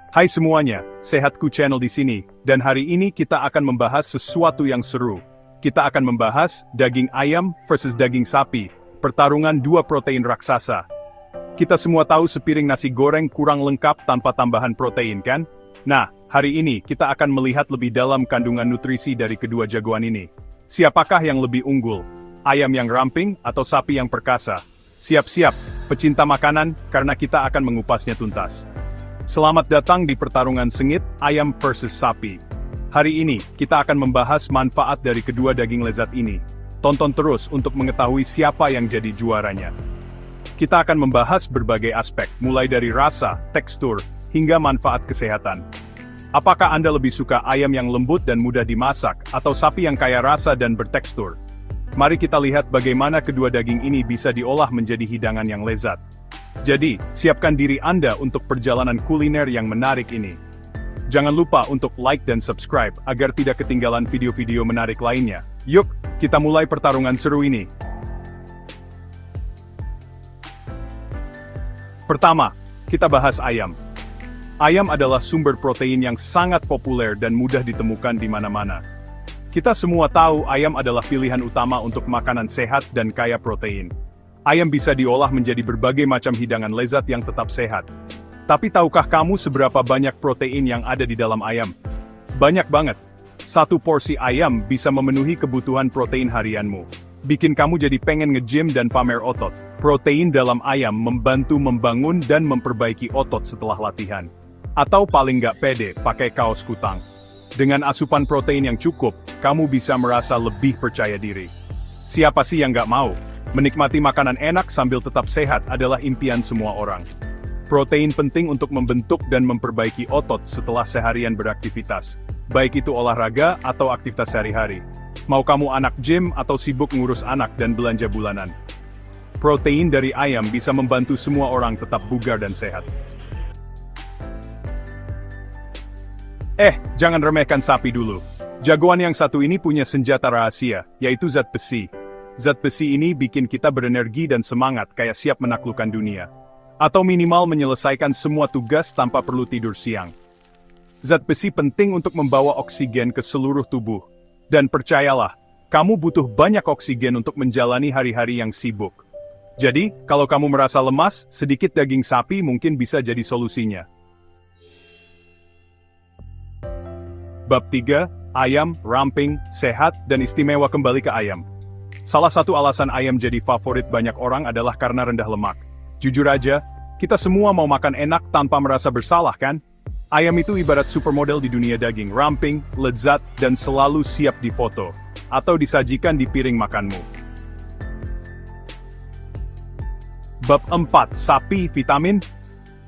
Hai semuanya, Sehatku Channel di sini, dan hari ini kita akan membahas sesuatu yang seru. Kita akan membahas daging ayam versus daging sapi, pertarungan dua protein raksasa. Kita semua tahu sepiring nasi goreng kurang lengkap tanpa tambahan protein kan? Nah, hari ini kita akan melihat lebih dalam kandungan nutrisi dari kedua jagoan ini. Siapakah yang lebih unggul? Ayam yang ramping atau sapi yang perkasa? Siap-siap, pecinta makanan, karena kita akan mengupasnya tuntas. Selamat datang di pertarungan sengit ayam versus sapi. Hari ini, kita akan membahas manfaat dari kedua daging lezat ini. Tonton terus untuk mengetahui siapa yang jadi juaranya. Kita akan membahas berbagai aspek, mulai dari rasa, tekstur, hingga manfaat kesehatan. Apakah Anda lebih suka ayam yang lembut dan mudah dimasak, atau sapi yang kaya rasa dan bertekstur? Mari kita lihat bagaimana kedua daging ini bisa diolah menjadi hidangan yang lezat. Jadi, siapkan diri Anda untuk perjalanan kuliner yang menarik ini. Jangan lupa untuk like dan subscribe agar tidak ketinggalan video-video menarik lainnya. Yuk, kita mulai pertarungan seru ini. Pertama, kita bahas ayam. Ayam adalah sumber protein yang sangat populer dan mudah ditemukan di mana-mana. Kita semua tahu ayam adalah pilihan utama untuk makanan sehat dan kaya protein. Ayam bisa diolah menjadi berbagai macam hidangan lezat yang tetap sehat. Tapi tahukah kamu seberapa banyak protein yang ada di dalam ayam? Banyak banget. Satu porsi ayam bisa memenuhi kebutuhan protein harianmu. Bikin kamu jadi pengen nge-gym dan pamer otot. Protein dalam ayam membantu membangun dan memperbaiki otot setelah latihan. Atau paling nggak pede, pakai kaos kutang. Dengan asupan protein yang cukup, kamu bisa merasa lebih percaya diri. Siapa sih yang nggak mau? Menikmati makanan enak sambil tetap sehat adalah impian semua orang. Protein penting untuk membentuk dan memperbaiki otot setelah seharian beraktivitas. Baik itu olahraga atau aktivitas sehari-hari. Mau kamu anak gym atau sibuk ngurus anak dan belanja bulanan. Protein dari ayam bisa membantu semua orang tetap bugar dan sehat. Jangan remehkan sapi dulu. Jagoan yang satu ini punya senjata rahasia, yaitu zat besi. Zat besi ini bikin kita berenergi dan semangat kayak siap menaklukkan dunia. Atau minimal menyelesaikan semua tugas tanpa perlu tidur siang. Zat besi penting untuk membawa oksigen ke seluruh tubuh. Dan percayalah, kamu butuh banyak oksigen untuk menjalani hari-hari yang sibuk. Jadi, kalau kamu merasa lemas, sedikit daging sapi mungkin bisa jadi solusinya. Bab 3, ayam, ramping, sehat, dan istimewa kembali ke ayam. Salah satu alasan ayam jadi favorit banyak orang adalah karena rendah lemak. Jujur aja, kita semua mau makan enak tanpa merasa bersalah kan? Ayam itu ibarat supermodel di dunia daging, ramping, lezat, dan selalu siap difoto. Atau disajikan di piring makanmu. Bab 4, sapi, vitamin?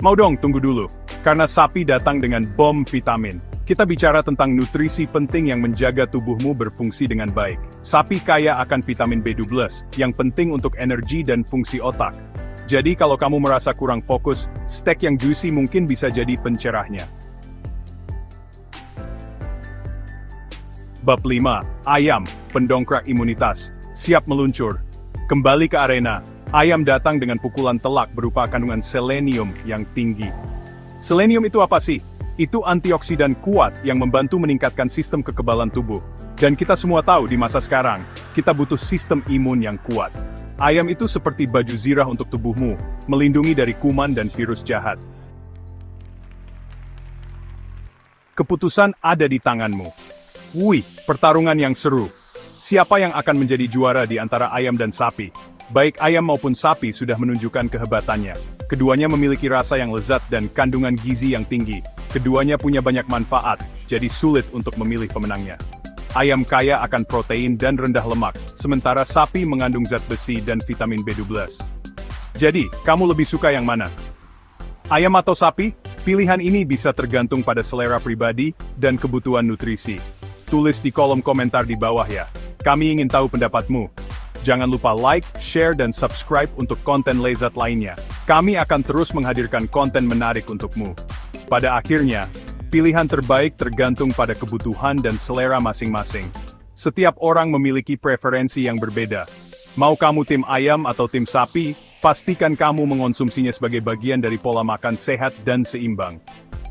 Mau dong tunggu dulu, karena sapi datang dengan bom vitamin. Kita bicara tentang nutrisi penting yang menjaga tubuhmu berfungsi dengan baik. Sapi kaya akan vitamin B12, yang penting untuk energi dan fungsi otak. Jadi kalau kamu merasa kurang fokus, steak yang juicy mungkin bisa jadi pencerahnya. Bab 5, ayam, pendongkrak imunitas. Siap meluncur. Kembali ke arena, ayam datang dengan pukulan telak berupa kandungan selenium yang tinggi. Selenium itu apa sih? Itu antioksidan kuat yang membantu meningkatkan sistem kekebalan tubuh. Dan kita semua tahu di masa sekarang, kita butuh sistem imun yang kuat. Ayam itu seperti baju zirah untuk tubuhmu, melindungi dari kuman dan virus jahat. Keputusan ada di tanganmu. Wih, pertarungan yang seru. Siapa yang akan menjadi juara di antara ayam dan sapi? Baik ayam maupun sapi sudah menunjukkan kehebatannya. Keduanya memiliki rasa yang lezat dan kandungan gizi yang tinggi. Keduanya punya banyak manfaat, jadi sulit untuk memilih pemenangnya. Ayam kaya akan protein dan rendah lemak, sementara sapi mengandung zat besi dan vitamin B12. Jadi, kamu lebih suka yang mana? Ayam atau sapi? Pilihan ini bisa tergantung pada selera pribadi dan kebutuhan nutrisi. Tulis di kolom komentar di bawah ya. Kami ingin tahu pendapatmu. Jangan lupa like, share, dan subscribe untuk konten lezat lainnya. Kami akan terus menghadirkan konten menarik untukmu. Pada akhirnya, pilihan terbaik tergantung pada kebutuhan dan selera masing-masing. Setiap orang memiliki preferensi yang berbeda. Mau kamu tim ayam atau tim sapi, pastikan kamu mengonsumsinya sebagai bagian dari pola makan sehat dan seimbang.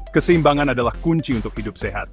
Keseimbangan adalah kunci untuk hidup sehat.